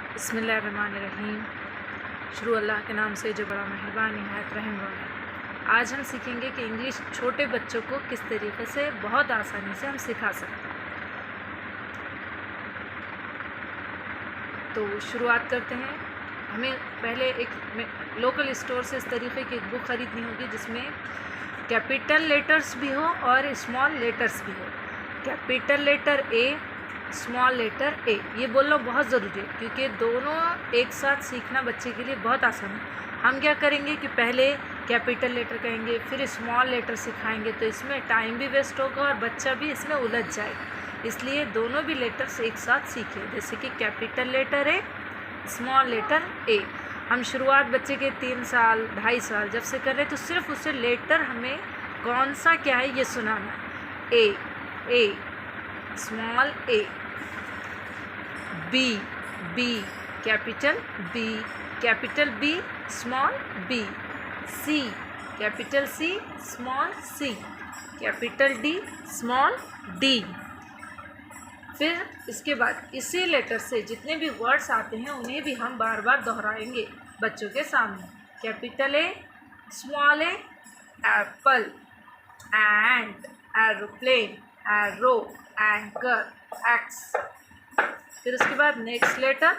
बिस्मिल्लाहिर्रहमानिर्रहीम। शुरू अल्लाह के नाम से जो बड़ा मेहरबान निहायत रहम वाला है। आज हम सीखेंगे कि इंग्लिश छोटे बच्चों को किस तरीके से बहुत आसानी से हम सिखा सकते हैं। तो शुरुआत करते हैं। हमें पहले एक लोकल स्टोर से इस तरीके की एक बुक ख़रीदनी होगी जिसमें कैपिटल लेटर्स भी हो और स्मॉल लेटर्स भी हो। Capital letter A, small letter A, ये बोलना बहुत ज़रूरी है क्योंकि दोनों एक साथ सीखना बच्चे के लिए बहुत आसान है। हम क्या करेंगे कि पहले कैपिटल लेटर कहेंगे फिर स्मॉल लेटर सिखाएंगे, तो इसमें टाइम भी वेस्ट होगा और बच्चा भी इसमें उलझ जाएगा। इसलिए दोनों भी लेटर्स एक साथ सीखें, जैसे कि capital letter A, small letter A. हम शुरुआत बच्चे के 3 साल 2.5 साल जब से कर रहे हैं तो सिर्फ उसे लेटर हमें कौन सा क्या है ये सुनाना है। A, small A, B, capital B, small B, C, capital C, small C, capital D, small D. फिर इसके बाद इसी लेटर से जितने भी वर्ड्स आते हैं उन्हें भी हम बार बार दोहराएंगे बच्चों के सामने। Capital A, small A, apple, ant, aeroplane, arrow, anchor, axe. फिर उसके बाद नेक्स्ट लेटर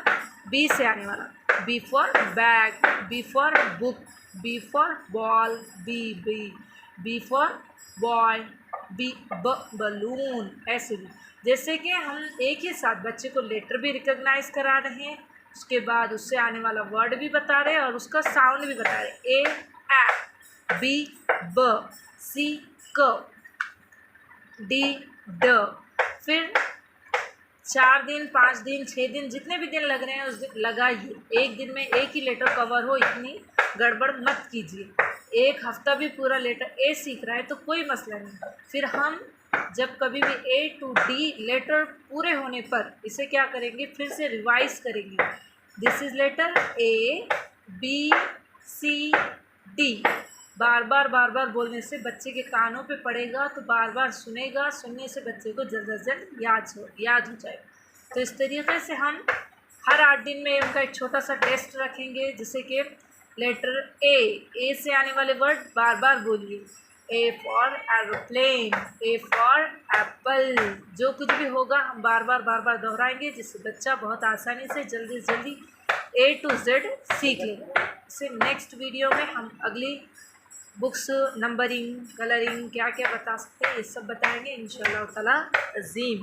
बी से आने वाला, B for bag, B for book, B for ball, B for boy, balloon. ऐसे भी जैसे कि हम एक ही साथ बच्चे को लेटर भी रिकॉग्नाइज करा रहे हैं, उसके बाद उससे आने वाला वर्ड भी बता रहे हैं और उसका साउंड भी बता रहे हैं। ए, बी, ब, सी, क, डी, ड। फिर 4 दिन 5 दिन 6 दिन जितने भी दिन लग रहे हैं उस दिन लगाइए। एक दिन में एक ही लेटर कवर हो इतनी गड़बड़ मत कीजिए। एक हफ्ता भी पूरा लेटर ए सीख रहा है तो कोई मसला नहीं। फिर हम जब कभी भी ए टू डी लेटर पूरे होने पर इसे क्या करेंगे, फिर से रिवाइज करेंगे। This is letter A, B, C, D. बार बार बोलने से बच्चे के कानों पे पड़ेगा तो बार बार सुनेगा, सुनने से बच्चे को जल्द से जल्द याद हो जाएगा। तो इस तरीके से हम हर 8 दिन में उनका एक छोटा सा टेस्ट रखेंगे, जिससे कि लेटर ए से आने वाले वर्ड बार बार बोलिए। A for aeroplane, A for Apple. जो कुछ भी होगा हम बार बार दोहराएंगे, जिससे बच्चा बहुत आसानी से जल्दी से जल्दी ए टू जेड सीख लेगा। इसे नेक्स्ट वीडियो में हम अगली बुक्स, नंबरिंग, कलरिंग क्या क्या बता सकते हैं ये सब बताएंगे इंशाअल्लाह ताला अज़ीम।